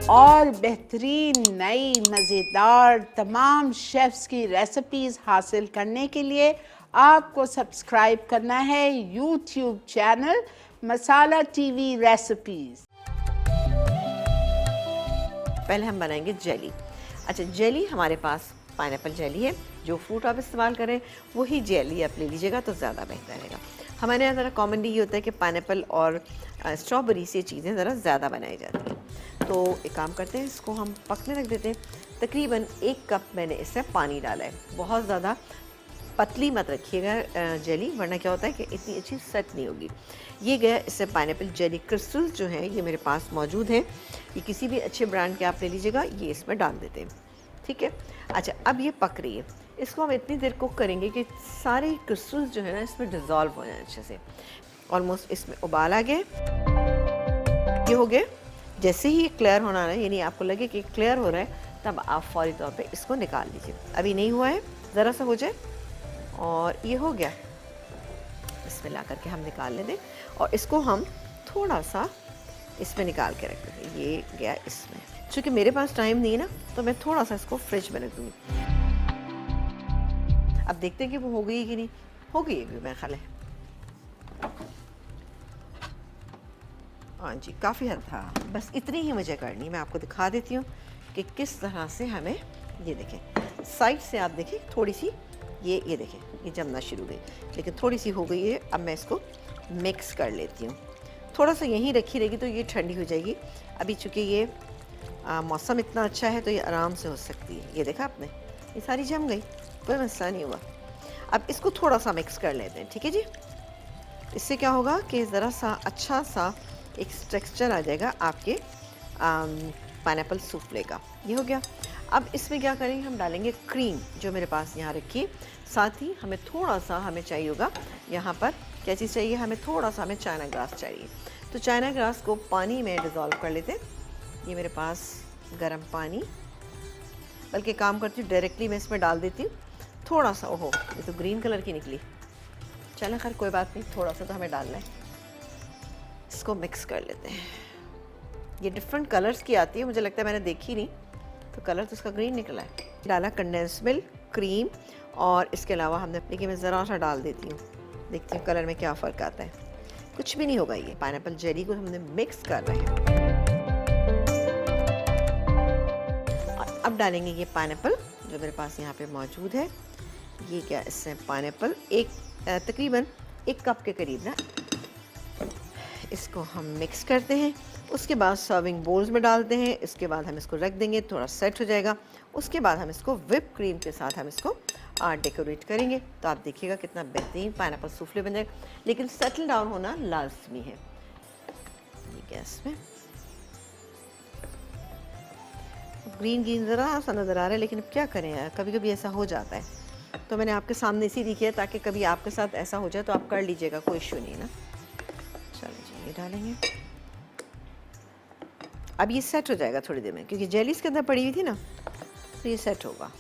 और बेहतरीन नई मज़ेदार तमाम शेफ्स की रेसिपीज़ हासिल करने के लिए आपको सब्सक्राइब करना है यूट्यूब चैनल मसाला टीवी रेसिपीज़। पहले हम बनाएंगे जेली। अच्छा, जेली हमारे पास पाइनएप्पल जेली है। जो फ्रूट आप इस्तेमाल करें वही जेली आप ले लीजिएगा तो ज़्यादा बेहतर रहेगा। हमारे यहाँ ज़रा कॉमनली ये होता है कि पाइनएप्पल और स्ट्रॉबेरी से चीज़ें ज़रा ज़्यादा बनाई जाती हैं। तो एक काम करते हैं, इसको हम पकने रख देते हैं। तकरीबन 1 कप मैंने इसमें पानी डाला है। बहुत ज़्यादा पतली मत रखिएगा जेली, वरना क्या होता है कि इतनी अच्छी सेट नहीं होगी। ये गया इससे पाइनएप्पल जेली क्रिस्टल्स जो हैं ये मेरे पास मौजूद हैं। ये किसी भी अच्छे ब्रांड के आप ले लीजिएगा। ये इसमें डाल देते हैं, ठीक है। अच्छा, अब ये पक रही है। इसको हम इतनी देर कुक करेंगे कि सारे क्रिस्टल्स जो है ना इसमें डिज़ोल्व हो जाए अच्छे से। ऑलमोस्ट इसमें उबाल आ गया, ये हो गया। जैसे ही ये क्लियर होना है, यानी आपको लगे कि क्लियर हो रहा है, तब आप फौरी तौर पे इसको निकाल लीजिए। अभी नहीं हुआ है, ज़रा सा हो जाए और ये हो गया। इसमें ला करके हम निकाल लेते और इसको हम थोड़ा सा इसमें निकाल के रख देंगे। ये गया इसमें। चूँकि मेरे पास टाइम नहीं है ना, तो मैं थोड़ा सा इसको फ्रिज में रख दूँगी। अब देखते हैं कि वो हो गई है कि नहीं। हो गई है मेरा ख्याल है। हाँ जी, काफ़ी हद था। बस इतनी ही मुझे करनी है। मैं आपको दिखा देती हूँ कि किस तरह से हमें, ये देखें साइड से आप देखें थोड़ी सी, ये देखें ये जमना शुरू हुई, लेकिन थोड़ी सी हो गई है। अब मैं इसको मिक्स कर लेती हूँ। थोड़ा सा यहीं रखी रहेगी तो ये ठंडी हो जाएगी। अभी चूँकि ये मौसम इतना अच्छा है तो ये आराम से हो सकती है। ये देखा आपने, ये सारी जम गई, कोई मसला नहीं हुआ। अब इसको थोड़ा सा मिक्स कर लेते हैं, ठीक है जी। इससे क्या होगा कि ज़रा सा अच्छा सा एक टेक्सचर आ जाएगा आपके पाइनएप्पल सूफले का। ये हो गया। अब इसमें क्या करेंगे, हम डालेंगे क्रीम जो मेरे पास यहाँ रखी है। साथ ही हमें थोड़ा सा चाहिए होगा यहाँ पर, क्या चीज़ चाहिए हमें, थोड़ा सा हमें चाइना ग्रास चाहिए। तो चाइना ग्रास को पानी में डिज़ोल्व कर लेते। ये मेरे पास गर्म पानी, बल्कि काम करती हूँ डायरेक्टली मैं इसमें डाल देती हूँ थोड़ा सा। ओहो, ये तो ग्रीन कलर की निकली। चलें खैर कोई बात नहीं, थोड़ा सा तो हमें डालना है। इसको मिक्स कर लेते हैं। ये डिफरेंट कलर्स की आती है, मुझे लगता है मैंने देखी नहीं, तो कलर तो इसका ग्रीन निकला है। डाला कंडेंस मिल्क, क्रीम, और इसके अलावा हमने अपनी की मैं ज़रा सा डाल देती हूँ, देखती हूँ कलर में क्या फ़र्क आता है। कुछ भी नहीं होगा। ये पाइनएप्पल जेली को हमने मिक्स कर रहे हैं। और अब डालेंगे ये पाइनएप्पल जो मेरे पास यहाँ पे मौजूद है। ये क्या, इससे पाइनएप्पल तकरीबन 1 कप के करीब ना, इसको हम मिक्स करते हैं। उसके बाद सर्विंग बोल्स में डालते हैं। इसके बाद हम इसको रख देंगे, थोड़ा सेट हो जाएगा। उसके बाद हम इसको व्हिप क्रीम के साथ हम इसको डेकोरेट करेंगे। तो आप देखिएगा कितना बेहतरीन पाइनएप्पल सूफले बन जाएगा। लेकिन सेटल डाउन होना लाजमी है। ये गैस में ग्रीन ग्रीन ज़रा सा नज़र आ रहा है, लेकिन अब क्या करें यार, कभी कभी ऐसा हो जाता है। तो मैंने आपके सामने इसी किया ताकि कभी आपके साथ ऐसा हो जाए तो आप कर लीजिएगा, कोई इशू नहीं ना। चलिए जी, ये डालेंगे। अब ये सेट हो जाएगा थोड़ी देर में, क्योंकि जेली इसके अंदर पड़ी हुई थी ना, तो ये सेट होगा।